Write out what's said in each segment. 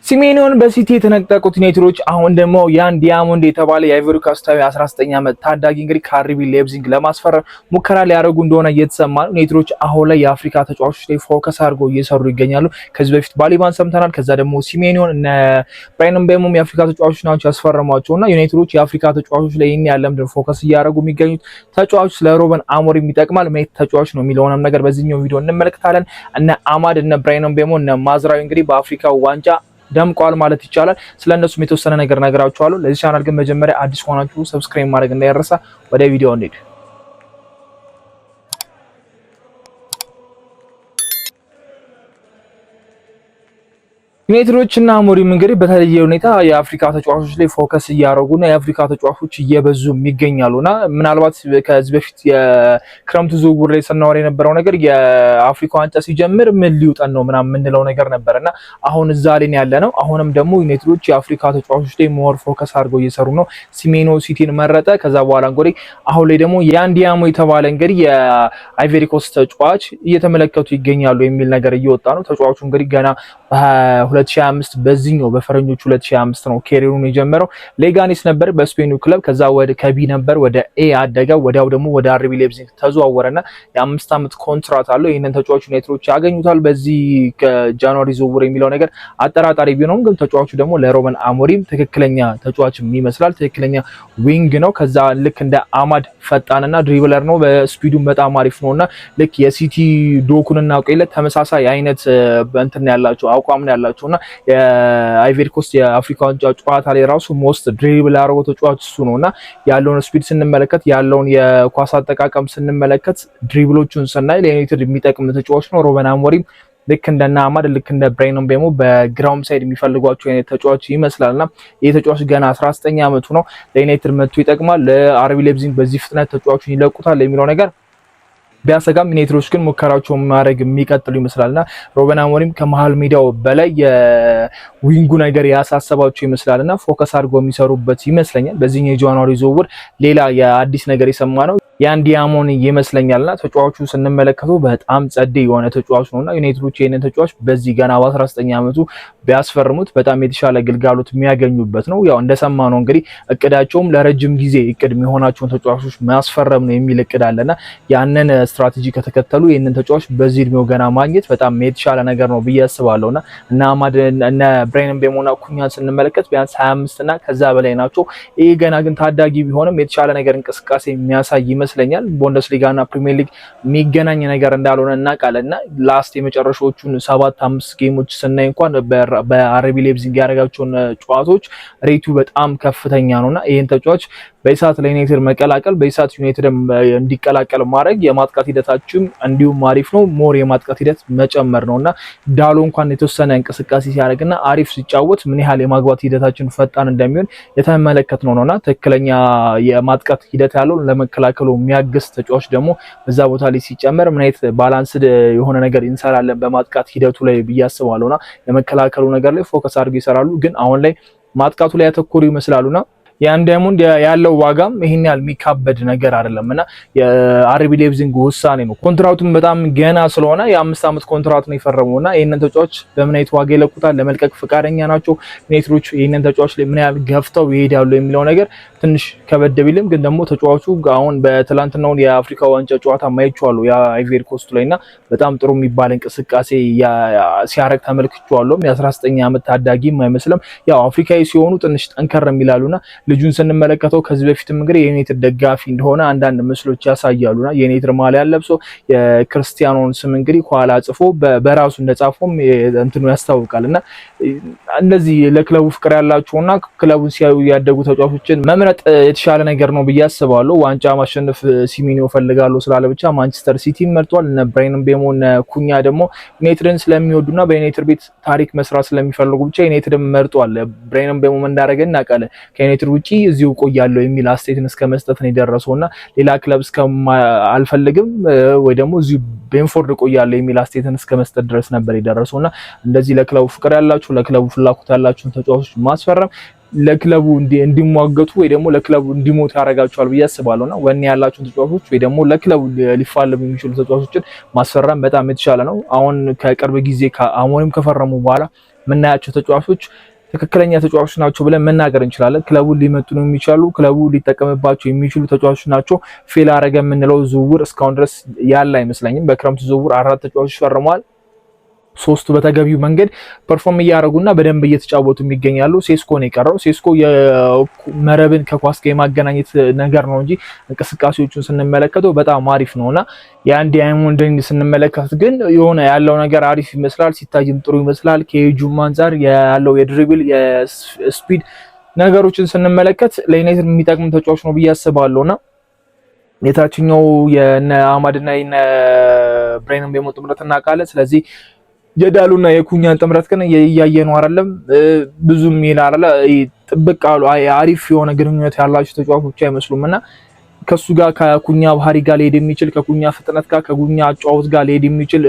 ሲሜኒዮን በሲቲ የተነጠቁት ዩናይትዶች አሁን ደግሞ ያን ዲያሞንድ የተባለ የአይቮሪ ኮስታዊ 19 ዓመት ታዳጊ እንግዲህ ከአርቢ ሌፕዚግ ለማስፈረም ሙከራ ሊያደርጉ እንደሆነ እየተሰማ ነው። ዩናይትዶች አሁን ላይ የአፍሪካ ተጫዋቾች ላይ ፎከስ አድርገው እየሰሩ ይገኛሉ። ከዚህ በፊት ባሊባን ሰምተናል። ከዛ ደግሞ ሲሜኒዮን እና ብራያን ምቤሞም የአፍሪካ ተጫዋቾች ናቸው ያስፈረሟቸውና ዩናይትዶች የአፍሪካ ተጫዋቾች ላይ ይሄን ያለም ፎከስ እያደረጉ የሚገኙት ተጫዋቾች ለሮበን አሞሪም ይጠቅማል ምን ተጫዋች ነው የሚለውንም ነገር በዚህኛው ቪዲዮ እንመለከታለን። እነ አማድ እነ ብራያን ምቤሞ እነ ማዝራዊ እንግዲህ በአፍሪካ ዋንጫ ደምቋል ማለት ይቻላል። ስለነሱም የተወሰነ ነገር ነግራችኋለሁ። ለዚህ ቻናል ግን መጀመሪያ አዲስ ሆናችሁ ሰብስክራይብ ማድረግ እንዳይረሳ። ወደ ቪዲዮ እንሂድ። ዩናይትዶችና አሞሪም እንግዲህ በተለየ ሁኔታ የአፍሪካ ተጫዋቾች ላይ ፎከስ እያደረጉና የአፍሪካ ተጫዋቾች እየበዙ የሚገኛሉና ምናልባት ከዚህ በፊት የክረምቱ ዝውውር ላይ ስናወራ የነበረው ነገር የአፍሪካ ዋንጫ ሲጀምር ምን ሊውጠን ነው ምናምን የምንለው ነገር ነበርና አሁን እዛ ላይ ያለ ነው። አሁንም ደግሞ ዩናይትዶች የአፍሪካ ተጫዋቾች ላይ ሞር ፎከስ አድርገው እየሰሩ ነው። ሲሜኖ ሲቲን መረጠ። ከዛ በኋላ እንግዲህ አሁን ላይ ደግሞ ያንዲያሞ የተባለ እንግዲህ የአይቮሪ ኮስት ተጫዋች እየተመለከቱ ይገኛሉ የሚል ነገር እየወጣ ነው። ተጫዋቹ እንግዲህ ገና 2025 በዚህኛው በፈረንጆቹ 2025 ነው ኬሪሩን የጀመረው። ሌጋኒስ ነበር በስፔኑ ክለብ። ከዛ ወደ ከቢ ነበር ወደ ኤ አደገ። ወዲያው ደግሞ ወደ አርቢ ሌፕዚግ ተዘዋወረና የ5 ዓመት ኮንትራት አለው። ይሄንን ተጫዋቹ ዩናይትዶች ያገኙታል በዚህ ከጃንዋሪ ዝውውር የሚለው ነገር አጠራጣሪ ቢሆንም ግን ተጫዋቹ ደግሞ ለሮበን አሞሪም ትክክለኛ ተጫዋች ይመስላል። ትክክለኛ ዊንግ ነው። ከዛ ልክ እንደ አማድ ፈጣንና ድሪብለር ነው። በስፒዱም በጣም አሪፍ ነውና ልክ የሲቲ ዶኩንና ቆይለት ተመሳሳይ አይነት እንትን ያላቸው አቋም ነው ያላቸውና የአይቮሪ ኮስት የአፍሪካ ዋንጫ ጨዋታ ላይ ራሱ ሞስት ድሪብል ያደረገው ተጫዋች እሱ ነውና ያለውን ስፒድ ስንመለከት ያለውን የኳስ አጠቃቀም ስንመለከት ድሪብሎቹን ስናይ ለዩናይትድ የሚጠቅም ተጫዋች ነው። ሮበን አሞሪም ልክ እንደና አማድ ልክ እንደ ብራያን ምቤሞ በግራውንድ ሳይድ የሚፈልጓቸው አይነት ተጫዋች ይመስላልና ይሄ ተጫዋች ገና 19 ዓመቱ ነው። ለዩናይትድ መጥቶ ይጠቅማል። ለአርቢ ሌፕዚግ በዚህ ፍጥነት ተጫዋቹን ይለቁታል የሚለው ነገር ቢያሰጋም ዩናይትዶች ግን ሙከራቸውን ማድረግ የሚቀጥሉ ይመስላልና ሮበን አሞሪም ከመሃል ሜዳው በላይ የዊንጉ ነገር ያሳሰባቸው ይመስላልና ፎከስ አድርገው የሚሰሩበት ይመስለኛል። በዚህኛው የጃንዋሪ ዝውውር ሌላ የአዲስ ነገር የሰማ ነው ያንዲያሞን ይመስለኛልና ተጫዋቹ ስንመለከተው በጣም ጸዴ የሆነ ተጫዋች ነውና ዩናይትዶች ይሄንን ተጫዋች በዚህ ገና በ19 ዓመቱ ቢያስፈርሙት በጣም የተሻለ ግልጋሎት የሚያገኙበት ነው። ያው እንደሰማነው እንግዲህ እቅዳቸውም ለረጅም ጊዜ እቅድ የሚሆናቸውን ተጫዋቾች ማስፈረም ነው የሚል እቅድ አለና ያንን ስትራቴጂ ከተከተሉ ይሄንን ተጫዋች በዚህ እድሜው ገና ማግኘት በጣም የተሻለ ነገር ነው ብዬ አስባለሁና እና አማድ እና ብራያን ምቤሞና ኩኛን ስንመለከት ቢያንስ 25 እና ከዛ በላይ ናቸው። ይሄ ገና ግን ታዳጊ ቢሆንም የተሻለ ነገር እንቅስቃሴ የሚያሳይ ይመስለኛል። ቡንደስሊጋና ፕሪሚየር ሊግ የሚገናኝ ነገር እንዳልሆነ እናውቃለንና ላስት የመጨረሻዎቹን 7-5 ጌሞች ስናይ እንኳን በአርቢ ሌፕዚግ ያደረጋቸውን ጨዋታዎች ሬቱ በጣም ከፍተኛ ነውና ይሄን ተጫዋች በኢሳት ለዩናይትድ መቀላቀል በኢሳት ዩናይትድ እንዲቀላቀል ማድረግ የማጥቃት ሂደታችን እንዲሁም አሪፍ ነው። ሞር የማጥቃት ሂደት መጨመር ነውና ዳሎ እንኳን የተወሰነ እንቅስቃሴ ሲያደርግና አሪፍ ሲጫወት ምን ያህል የማግባት ሂደታችን ፈጣን እንደሚሆን የተመለከትነው ነውና ትክክለኛ የማጥቃት ሂደት ያለው ለመከላከሉ የሚያግዝ ተጫዋች ደግሞ በዛ ቦታ ላይ ሲጨመር ምን አይነት ባላንስድ የሆነ ነገር እንሰራለን በማጥቃት ሂደቱ ላይ ብያስባለሁና የመከላከሉ ነገር ላይ ፎከስ አድርገው ይሰራሉ። ግን አሁን ላይ ማጥቃቱ ላይ ያተኮሩ ይመስላሉና ያን ዳይሞንድ ያለው ዋጋም ይሄን ያህል የሚካበድ ነገር አይደለምና የአርቢ ሌፕዚግ ውሳኔ ነው። ኮንትራቱም በጣም ገና ስለሆነ የ5 ዓመት ኮንትራት ነው የፈረመውና ይሄንን ተጫዋች በምን አይነት ዋጋ ይለቁታል፣ ለመልቀቅ ፈቃደኛ ናቸው ዩናይትዶች ይሄንን ተጫዋች ላይ ምን ያህል ገፍተው ይሄዳሉ የሚለው ነገር ትንሽ ከበድ ቢልም ግን ደግሞ ተጫዋቹ አሁን በትላንትናው የአፍሪካ ዋንጫ ጨዋታ ማይቻለው የአይቮሪ ኮስት ላይና በጣም ጥሩ የሚባል እንቅስቃሴ ሲያረግ ተመልክቻለሁ። የ19 ዓመት ታዳጊም አይመስልም። ያው አፍሪካዊ ሲሆኑ ትንሽ ጠንከር የሚላሉና ልጁን ስንመለከተው ከዚህ በፊትም እንግዲህ የዩናይትድ ደጋፊ እንደሆነ አንዳንድ ምስሎች ያሳያሉና የዩናይትድ ማሊያ ለብሶ የክርስቲያኖን ስም እንግዲህ ኋላ ጽፎ በራሱ እንደጻፈውም እንትኑ ያስታውቃልና እንደዚህ ለክለቡ ፍቅር ያላቸውና ክለቡን ሲያዩ ያደጉ ተጫዋቾችን መምረጥ የተሻለ ነገር ነው ብዬ አስባለሁ። ዋንጫ ማሸነፍ ሲሜኒዮ ፈልጋለሁ ስላለ ብቻ ማንቸስተር ሲቲ መርጧል። እነ ብራያን ምቤሞ እና ኩኛ ደግሞ ዩናይትድን ስለሚወዱና በዩናይትድ ቤት ታሪክ መስራት ስለሚፈልጉ ብቻ ዩናይትድን መርጧል። ብራያን ምቤሞ እንዳረገ እናውቃለን። ከዩናይትድ ውጪ እዚሁ ቆያለሁ የሚል አስተያየትን እስከ መስጠት ነው የደረሰውና ሌላ ክለብ አልፈልግም ወይ ደግሞ እዚሁ ቤንፎርድ ቆያለሁ የሚል አስተያየትን እስከ መስጠት ድረስ ነበር የደረሰውና እንደዚህ ለክለቡ ፍቅር ያላችሁ ለክለቡ ፍላጎት ያላችሁን ተጫዋቾች ማስፈረም ለክለቡ እንዲሟገቱ ወይ ደግሞ ለክለቡ እንዲሞቱ ያደርጋቸዋል ብዬ አስባለሁና ወኔ ያላችሁን ተጫዋቾች ወይ ደግሞ ለክለቡ ሊፋለሙ የሚችሉ ተጫዋቾችን ማስፈረም በጣም የተሻለ ነው። አሁን ከቅርብ ጊዜ አሞሪም ከፈረሙ በኋላ የምናያቸው ተጫዋቾች ትክክለኛ ተጫዋቾች ናቸው ብለን መናገር እንችላለን። ክለቡን ሊመጡ ነው የሚችሉ ክለቡ ሊጠቀምባቸው የሚችሉ ተጫዋቾች ናቸው። ፌል አረገ የምንለው ዝውውር እስካሁን ድረስ ያለ አይመስለኝም። በክረምቱ ዝውውር 4 ተጫዋቾች ፈርመዋል። 3ቱ በተገቢው መንገድ ፐርፎርም እያደረጉና በደንብ እየተጫወቱ የሚገኛሉ። ሴስኮ ነው የቀረው። ሴስኮ የመረብን ከኳስ ጋር የማገናኘት ነገር ነው እንጂ እንቅስቃሴዎቹን ስንመለከተው በጣም አሪፍ ነውና የአንድ ዳይመንድን ስንመለከት ግን የሆነ ያለው ነገር አሪፍ ይመስላል። ሲታይም ጥሩ ይመስላል። ከኤጁም አንፃር ያለው የድሪብል የስፒድ ነገሮችን ስንመለከት ለዩናይትድ የሚጠቅም ተጫዋች ነው ብዬ አስባለሁና የታችኛው የነ አማድና የነ ብራይን ቤሞ ጥምረት እናውቃለን። ስለዚህ የዳሉና የኩኛን ጥምረት ግን እያየ ነው አይደለም። ብዙም ይላል ጥብቅ አሉ አሪፍ የሆነ ግንኙነት ያላቸው ተጫዋቾች አይመስሉምና ከሱ ጋር ከኩኛ ባህሪ ጋር ሊሄድ የሚችል ከኩኛ ፍጥነት ጋር ከኩኛ አጫዋወት ጋር ሊሄድ የሚችል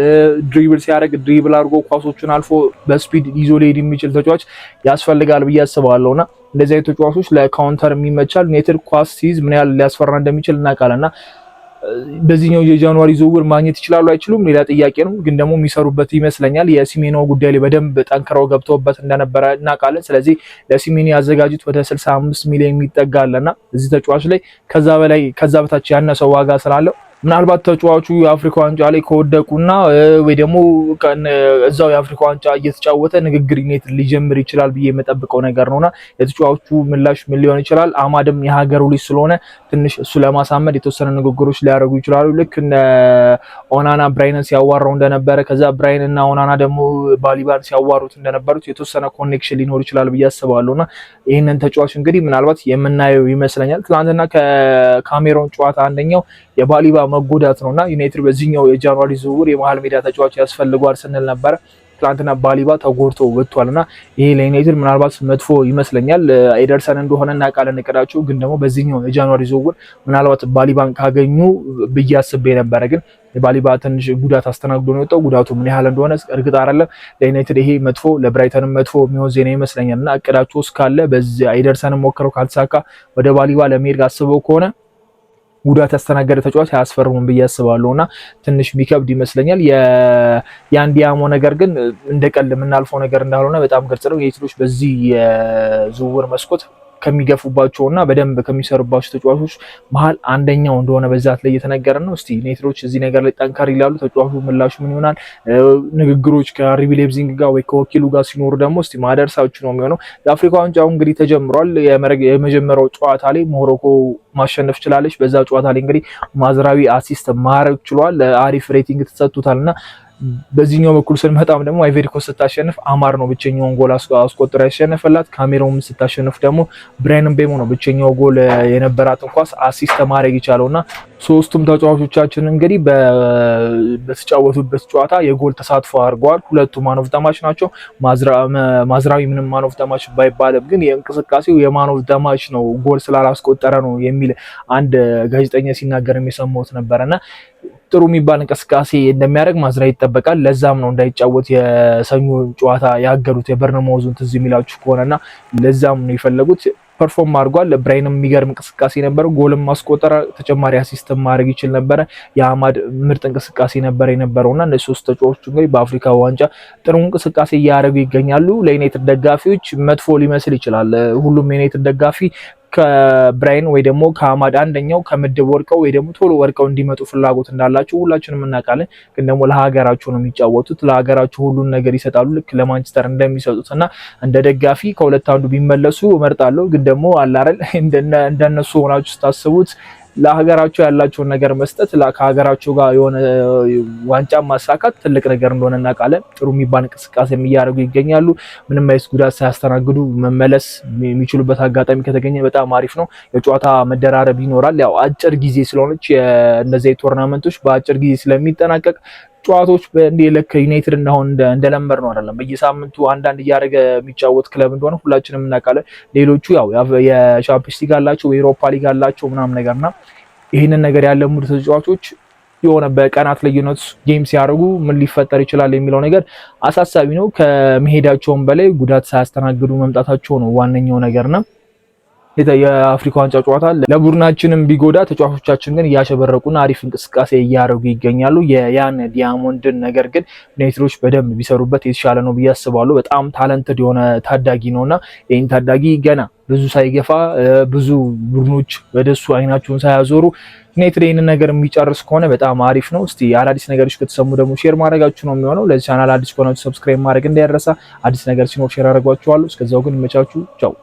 ድሪብል ሲያደርግ ድሪብል አድርጎ ኳሶችን አልፎ በስፒድ ይዞ ሊሄድ የሚችል ተጫዋች ያስፈልጋል ብዬ አስባለሁና እንደዚህ አይነት ተጫዋቾች ለካውንተር የሚመቻል ዩናይትድ ኳስ ሲይዝ ምን ያህል ሊያስፈራ እንደሚችል እናውቃለንና በዚህኛው የጃንዋሪ ዝውውር ማግኘት ይችላሉ አይችሉም ሌላ ጥያቄ ነው። ግን ደግሞ የሚሰሩበት ይመስለኛል። የሲሜኖ ጉዳይ ላይ በደንብ ጠንክረው ገብተውበት እንደነበረ እናውቃለን። ስለዚህ ለሲሜኖ ያዘጋጁት ወደ 65 ሚሊዮን የሚጠጋልና እዚህ ተጫዋች ላይ ከዛ በታች ያነሰው ዋጋ ስላለው ምናልባት ተጫዋቹ የአፍሪካ ዋንጫ ላይ ከወደቁና ወይ ደግሞ እዛው የአፍሪካ ዋንጫ እየተጫወተ ንግግር ዩናይትድ ሊጀምር ይችላል ብዬ የምጠብቀው ነገር ነውና የተጫዋቹ ምላሽ ምን ሊሆን ይችላል? አማድም የሀገሩ ልጅ ስለሆነ ትንሽ እሱ ለማሳመድ የተወሰነ ንግግሮች ሊያደርጉ ይችላሉ። ልክ እንደ ኦናና ብራይንን ሲያዋራው እንደነበረ ከዛ ብራይን እና ኦናና ደግሞ ባሊባን ሲያዋሩት እንደነበሩት የተወሰነ ኮኔክሽን ሊኖር ይችላል ብዬ አስባለሁና ይህንን ተጫዋች እንግዲህ ምናልባት የምናየው ይመስለኛል። ትናንትና ከካሜሮን ጨዋታ አንደኛው የባሊባ መጎዳት ነውና ዩናይትድ በዚህኛው የጃንዋሪ ዝውውር የመሃል ሜዳ ተጫዋች ያስፈልገዋል ስንል ነበር። ትናንትና ባሊባ ተጎድቶ ወጥቷልና ይሄ ለዩናይትድ ምናልባት መጥፎ ይመስለኛል። ኤደርሰን እንደሆነ እናውቃለን እቅዳቸው፣ ግን ደግሞ በዚህኛው የጃንዋሪ ዝውውር ምናልባት ባሊባን ካገኙ ብዬ አስቤ ነበረ። ግን የባሊባ ትንሽ ጉዳት አስተናግዶ ነው የወጣው። ጉዳቱ ምን ያህል እንደሆነ እርግጥ አይደለም። ለዩናይትድ ይሄ መጥፎ ለብራይተንም መጥፎ የሚሆን ዜና ይመስለኛልና እቅዳቸው እስካለ በዚህ ኤደርሰንን ሞክረው ካልተሳካ ወደ ባሊባ ለመሄድ አስበው ከሆነ ጉዳት ያስተናገደ ተጫዋች አያስፈርሙም ብዬ አስባለሁና ትንሽ የሚከብድ ይመስለኛል። የአንዲያሞ ነገር ግን እንደቀል የምናልፈው ነገር እንዳልሆነ በጣም ግልጽ ነው። የዩናይትዶች በዚህ የዝውውር መስኮት ከሚገፉባቸውና በደንብ ከሚሰሩባቸው ተጫዋቾች መሀል አንደኛው እንደሆነ በዛት ላይ እየተነገረ ነው። እስቲ ዩናይትዶች እዚህ ነገር ላይ ጠንካራ ይላሉ። ተጫዋቹ ምላሹ ምን ይሆናል? ንግግሮች ከአርቢ ሌፕዚግ ጋር ወይ ከወኪሉ ጋር ሲኖሩ ደግሞ እስቲ ማደርሳችሁ ነው የሚሆነው። የአፍሪካ ዋንጫው እንግዲህ ተጀምሯል። የመጀመሪያው ጨዋታ ላይ ሞሮኮ ማሸነፍ ችላለች። በዛ ጨዋታ ላይ እንግዲህ ማዝራዊ አሲስት ማድረግ ችሏል። አሪፍ ሬቲንግ ተሰጥቶታልና በዚህኛው በኩል ስንመጣም ደግሞ አይቮሪ ኮስት ስታሸንፍ አማር ነው ብቸኛውን ጎል አስቆጥሮ ያሸነፈላት። ካሜሮን ስታሸንፍ ደግሞ ብራይን ቤሞ ነው ብቸኛው ጎል የነበራትን ኳስ አሲስት ማድረግ ይቻለውና ሶስቱም ተጫዋቾቻችን እንግዲህ በተጫወቱበት ጨዋታ የጎል ተሳትፎ አድርገዋል። ሁለቱም ማን ኦፍ ዘ ማች ናቸው። ማዝራዊ ምንም ማን ኦፍ ዘ ማች ባይባልም ግን የእንቅስቃሴው የማን ኦፍ ዘ ማች ነው ጎል ስላላስቆጠረ ነው የሚል አንድ ጋዜጠኛ ሲናገር የሚሰማውት ነበርና ጥሩ የሚባል እንቅስቃሴ እንደሚያደርግ ማዝራዊ ይጠበቃል። ለዛም ነው እንዳይጫወት የሰኞ ጨዋታ ያገዱት የበርነማውዙን ትዝ የሚላችሁ ከሆነና ለዛም ነው የፈለጉት። ፐርፎርም አድርጓል። ብራይንም የሚገርም እንቅስቃሴ ነበር። ጎልም ማስቆጠር ተጨማሪ አሲስት ማድረግ ይችል ነበረ። የአማድ ምርጥ እንቅስቃሴ ነበር የነበረውና እነዚህ ሶስት ተጫዋቾች እንግዲህ በአፍሪካ ዋንጫ ጥሩ እንቅስቃሴ እያደረጉ ይገኛሉ። ለዩናይትድ ደጋፊዎች መጥፎ ሊመስል ይችላል። ሁሉም የዩናይትድ ደጋፊ ከብራይን ወይ ደግሞ ከአማድ አንደኛው ከምድብ ወርቀው ወይ ደግሞ ቶሎ ወርቀው እንዲመጡ ፍላጎት እንዳላቸው ሁላችንም እናውቃለን። ግን ደግሞ ለሀገራቸው ነው የሚጫወቱት። ለሀገራቸው ሁሉን ነገር ይሰጣሉ፣ ልክ ለማንቸስተር እንደሚሰጡትና እንደ ደጋፊ ከሁለት አንዱ ቢመለሱ እመርጣለሁ። ግን ደግሞ አላረል እንደነሱ ሆናችሁ ስታስቡት ለሀገራቸው ያላቸውን ነገር መስጠት ከሀገራቸው ጋር የሆነ ዋንጫ ማሳካት ትልቅ ነገር እንደሆነ እናውቃለን። ጥሩ የሚባል እንቅስቃሴ እያደረጉ ይገኛሉ። ምንም አይነት ጉዳት ሳያስተናግዱ መመለስ የሚችሉበት አጋጣሚ ከተገኘ በጣም አሪፍ ነው። የጨዋታ መደራረብ ይኖራል። ያው አጭር ጊዜ ስለሆነች እነዚህ ቶርናመንቶች በአጭር ጊዜ ስለሚጠናቀቅ ጨዋታዎች በእንደ ለከ ዩናይትድ እንደሆነ እንደለመር ነው አይደለም። በየሳምንቱ አንዳንድ እያደረገ የሚጫወት ክለብ እንደሆነ ሁላችንም እናውቃለን። ሌሎቹ ያው የቻምፒየንስ ሊግ አላቸው፣ የዩሮፓ ሊግ አላቸው ምናምን ነገርና ይህንን ነገር ያለሙት ተጫዋቾች የሆነ በቀናት ልዩነት ጌም ሲያደርጉ ምን ሊፈጠር ይችላል የሚለው ነገር አሳሳቢ ነው። ከመሄዳቸውም በላይ ጉዳት ሳያስተናግዱ መምጣታቸው ነው ዋነኛው ነገርና የአፍሪካ ዋንጫ ጨዋታ ለቡድናችንም ቢጎዳ ተጫዋቾቻችን ግን እያሸበረቁና አሪፍ እንቅስቃሴ እያደረጉ ይገኛሉ። የያን ዲያሞንድን ነገር ግን ዩናይትዶች በደንብ ቢሰሩበት የተሻለ ነው ብዬ አስባለሁ። በጣም ታለንትድ የሆነ ታዳጊ ነውና ይህን ታዳጊ ገና ብዙ ሳይገፋ ብዙ ቡድኖች ወደሱ አይናቸውን ሳያዞሩ ዩናይትድ ይህንን ነገር የሚጨርስ ከሆነ በጣም አሪፍ ነው። እስቲ አዳዲስ ነገሮች ከተሰሙ ደግሞ ሼር ማድረጋችሁ ነው የሚሆነው። ለዚህ ቻናል አዲስ ከሆናችሁ ሰብስክራይብ ማድረግ እንዳይረሳ። አዲስ ነገር ሲኖር ሼር አደርጋችኋለሁ። እስከዛው ግን ይመቻችሁ። ቻው